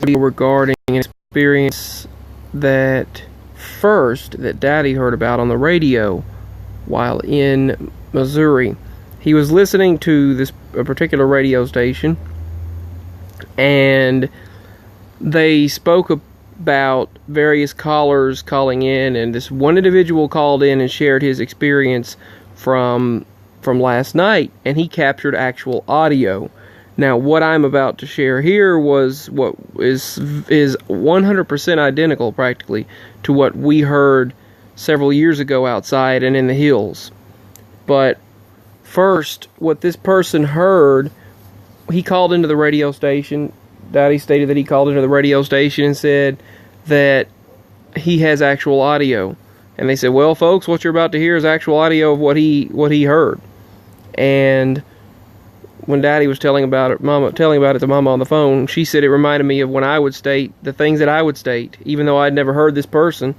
regarding an experience that Daddy heard about on the radio while in Missouri. He was listening to a particular radio station, and they spoke about various callers calling in, and this one individual called in and shared his experience from last night, and he captured actual audio. Now, what I'm about to share here was what is 100% identical, practically, to what we heard several years ago outside and in the hills. But first, what this person heard, he called into the radio station. Daddy stated that he called into the radio station and said that he has actual audio. And they said, well, folks, what you're about to hear is actual audio of what he heard. And when Daddy was telling about it to Mama on the phone, she said it reminded me of when I would state the things that I would state, even though I'd never heard this person.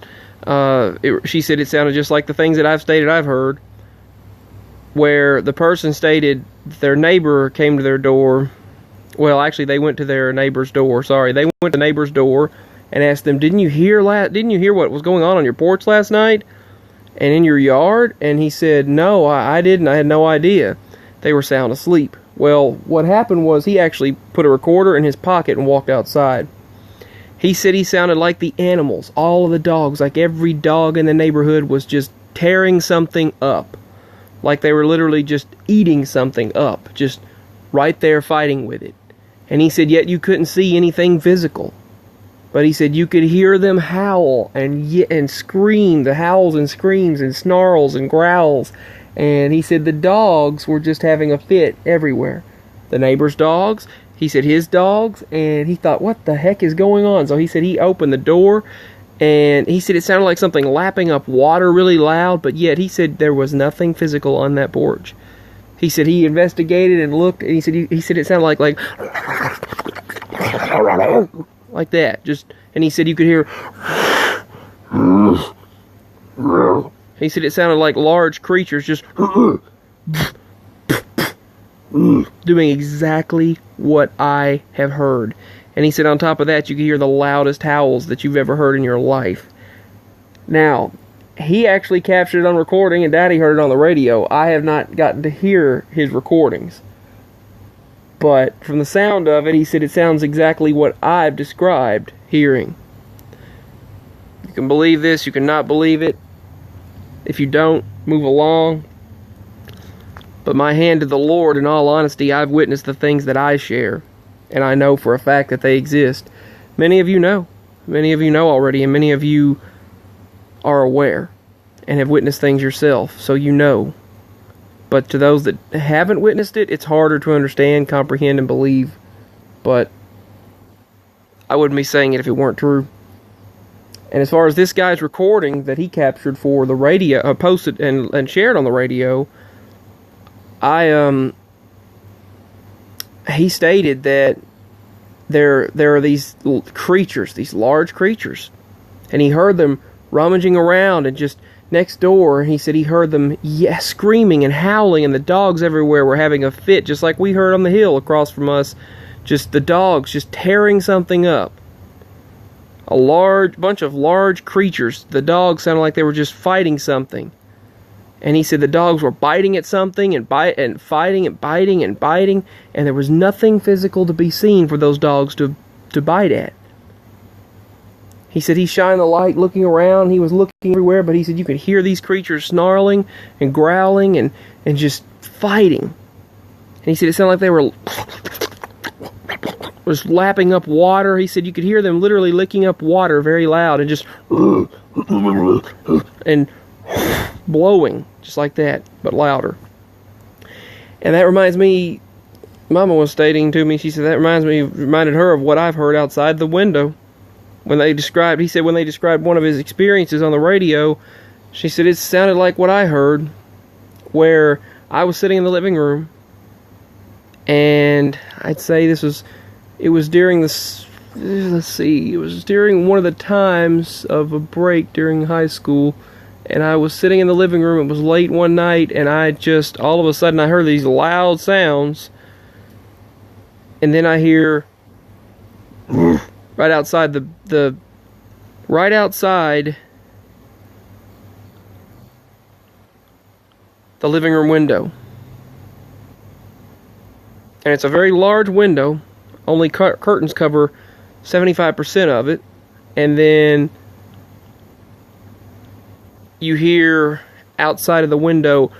She said it sounded just like the things that I've heard, where the person stated their neighbor came to their door. Well, actually, they went to their neighbor's door. Sorry, they went to the neighbor's door and asked them, "Didn't you hear what was going on your porch last night and in your yard?" And he said, "No, I didn't. I had no idea." They were sound asleep. Well, what happened was he actually put a recorder in his pocket and walked outside. He said he sounded like the animals, all of the dogs, like every dog in the neighborhood was just tearing something up. Like they were literally just eating something up, just right there fighting with it. And he said, yet you couldn't see anything physical. But he said you could hear them howl and scream, the howls and screams and snarls and growls. And he said the dogs were just having a fit everywhere. The neighbor's dogs, he said his dogs, and he thought, what the heck is going on? So he said he opened the door, and he said it sounded like something lapping up water really loud, but yet he said there was nothing physical on that porch. He said he investigated and looked, and he said it sounded like that. And he said you could hear. He said it sounded like large creatures just doing exactly what I have heard. And he said on top of that, you could hear the loudest howls that you've ever heard in your life. Now, he actually captured it on recording, and Daddy heard it on the radio. I have not gotten to hear his recordings. But from the sound of it, he said it sounds exactly what I've described hearing. You can believe this, you cannot believe it. If you don't, move along. But my hand to the Lord, in all honesty, I've witnessed the things that I share. And I know for a fact that they exist. Many of you know. Many of you know already, and many of you are aware and have witnessed things yourself, so you know. But to those that haven't witnessed it, it's harder to understand, comprehend, and believe. But I wouldn't be saying it if it weren't true. And as far as this guy's recording that he captured for the radio, posted and shared on the radio, he stated that there are these creatures, these large creatures, and he heard them rummaging around and just next door. He said he heard them screaming and howling, and the dogs everywhere were having a fit, just like we heard on the hill across from us. Just the dogs just tearing something up. A large bunch of large creatures. The dogs sounded like they were just fighting something. And he said the dogs were biting at something and fighting and biting and biting, and there was nothing physical to be seen for those dogs to bite at. He said he shined the light looking around. He was looking everywhere, but he said you could hear these creatures snarling and growling and just fighting. And he said it sounded like they were was lapping up water. He said you could hear them literally licking up water very loud and just and blowing just like that, but louder. And that reminds me, Mama was stating to me, she said that reminded her of what I've heard outside the window. When they described one of his experiences on the radio, she said it sounded like what I heard, where I was sitting in the living room, and I'd say it was during one of the times of a break during high school, and I was sitting in the living room. It was late one night, and all of a sudden I heard these loud sounds, and then I hear right outside right outside the living room window. And it's a very large window. Only curtains cover 75% of it. And then you hear outside of the window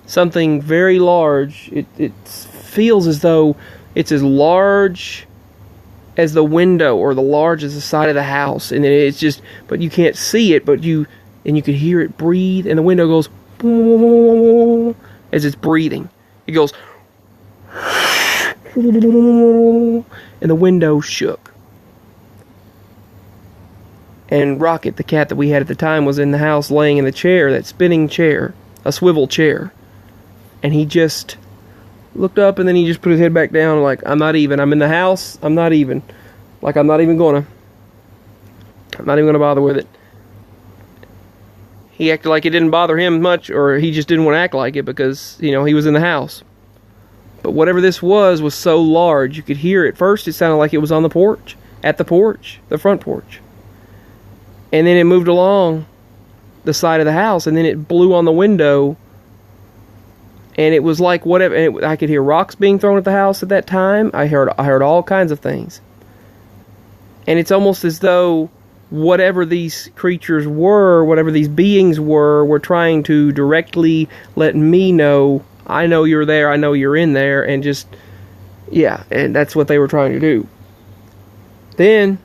something very large. It feels as though it's as large as the window or the large as the side of the house. And it's just, but you can't see it, but you can hear it breathe, and the window goes as it's breathing. It goes and the window shook. And Rocket, the cat that we had at the time, was in the house laying in the chair, that spinning chair, a swivel chair. And he just looked up, and then he just put his head back down like, I'm not even. I'm in the house. I'm not even. Like, I'm not even gonna bother with it. He acted like it didn't bother him much, or he just didn't want to act like it because, he was in the house. But whatever this was so large, you could hear it. First, it sounded like it was on the porch, the front porch. And then it moved along the side of the house, and then it blew on the window. And it was like whatever. And I could hear rocks being thrown at the house at that time. I heard all kinds of things. And it's almost as though whatever these creatures were, whatever these beings were trying to directly let me know, I know you're there, I know you're in there, and just, yeah, and that's what they were trying to do. Then,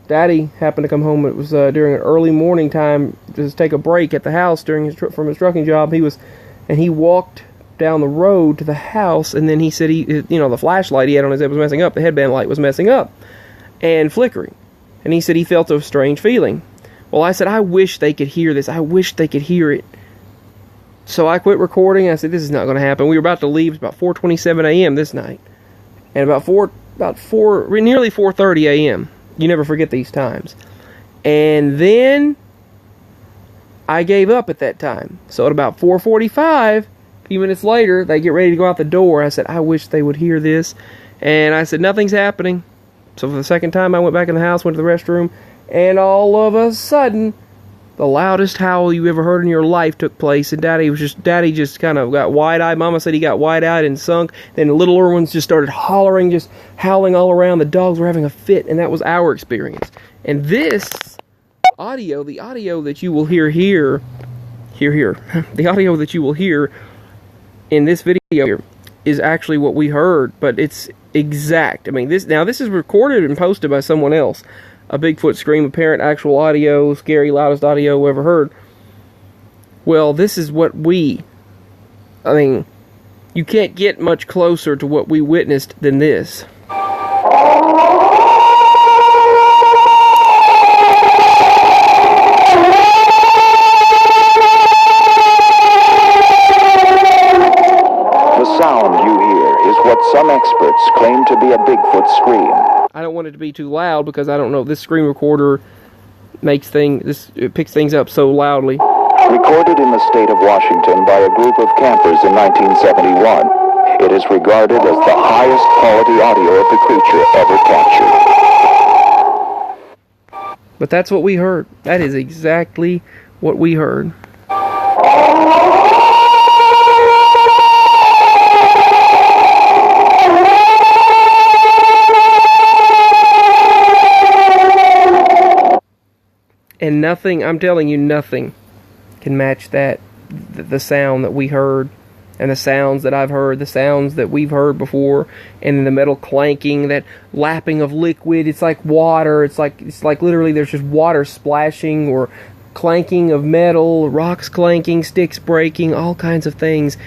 Daddy happened to come home. It was during an early morning time, just take a break at the house from his trucking job. He walked down the road to the house, and then he said the flashlight he had on his head was messing up, the headband light was messing up and flickering. And he said he felt a strange feeling. Well, I said, I wish they could hear this. I wish they could hear it. So I quit recording. I said, this is not going to happen. We were about to leave. It's about 4:27 a.m. this night. And nearly 4:30 a.m. You never forget these times. And then I gave up at that time. So at about 4:45, a few minutes later, they get ready to go out the door. I said, I wish they would hear this. And I said, nothing's happening. So for the second time, I went back in the house, went to the restroom, and all of a sudden, the loudest howl you ever heard in your life took place, and Daddy just kind of got wide-eyed. Mama said he got wide-eyed and sunk. Then the little ones just started hollering, just howling all around. The dogs were having a fit, and that was our experience. And this audio, the audio that you will hear here, the audio that you will hear in this video here is actually what we heard, but it's exact. I mean, this is recorded and posted by someone else. A Bigfoot scream, apparent actual audio, scary, loudest audio ever heard. Well, this is what you can't get much closer to what we witnessed than this. The sound you hear is what some experts claim to be a Bigfoot scream. I don't want it to be too loud because I don't know if this screen recorder it picks things up so loudly. Recorded in the state of Washington by a group of campers in 1971, it is regarded as the highest quality audio of the creature ever captured. But that's what we heard. That is exactly what we heard. And nothing, I'm telling you, nothing can match that, the sound that we heard, and the sounds that I've heard, the sounds that we've heard before, and the metal clanking, that lapping of liquid. It's like water. It's like literally there's just water splashing, or clanking of metal, rocks clanking, sticks breaking, all kinds of things.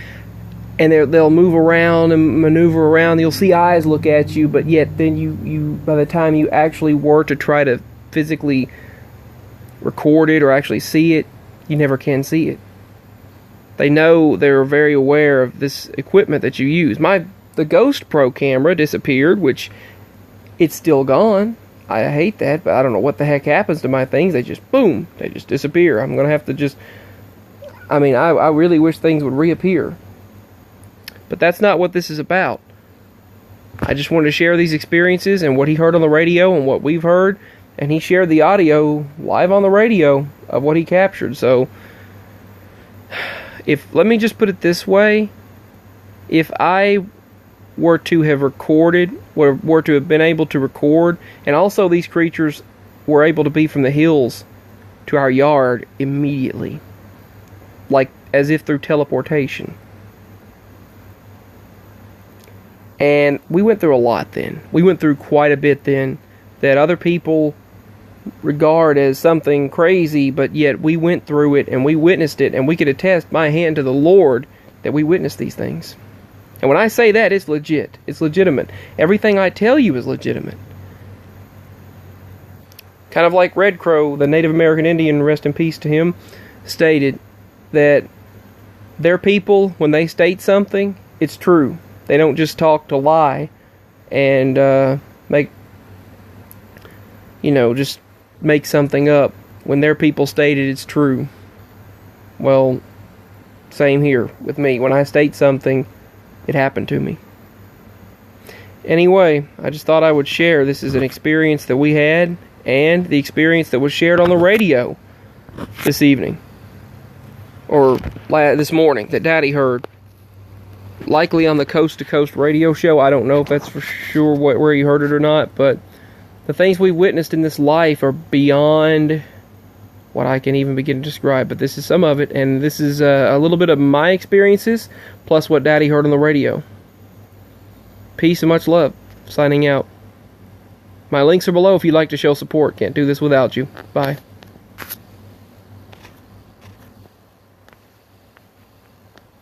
And they'll move around and maneuver around. You'll see eyes look at you, but yet then you by the time you actually were to try to physically record it or actually see it, you never can see it. They're very aware of this equipment that you use. The Ghost Pro camera disappeared, which it's still gone. I hate that, but I don't know what the heck happens to my things. They just disappear. I'm gonna have to I really wish things would reappear. But that's not what this is about. I just wanted to share these experiences and what he heard on the radio and what we've heard. And he shared the audio live on the radio of what he captured. So, let me just put it this way. If I were to have recorded, were to have been able to record, and also these creatures were able to be from the hills to our yard immediately, like as if through teleportation. And we went through a lot then. We went through quite a bit then that other people regard as something crazy, but yet we went through it and we witnessed it, and we could attest my hand to the Lord that we witnessed these things. And when I say that, it's legit. It's legitimate. Everything I tell you is legitimate. Kind of like Red Crow, the Native American Indian, rest in peace to him, stated that their people, when they state something, it's true. They don't just talk to lie and just make something up. When their people state it, it's true. Well, same here with me. When I state something, it happened to me. Anyway, I just thought I would share. This is an experience that we had, and the experience that was shared on the radio this evening. Or this morning, that Daddy heard. Likely on the Coast to Coast radio show. I don't know if that's for sure where you heard it or not, but the things we witnessed in this life are beyond what I can even begin to describe. But this is some of it, and this is a little bit of my experiences, plus what Daddy heard on the radio. Peace and much love. Signing out. My links are below if you'd like to show support. Can't do this without you. Bye.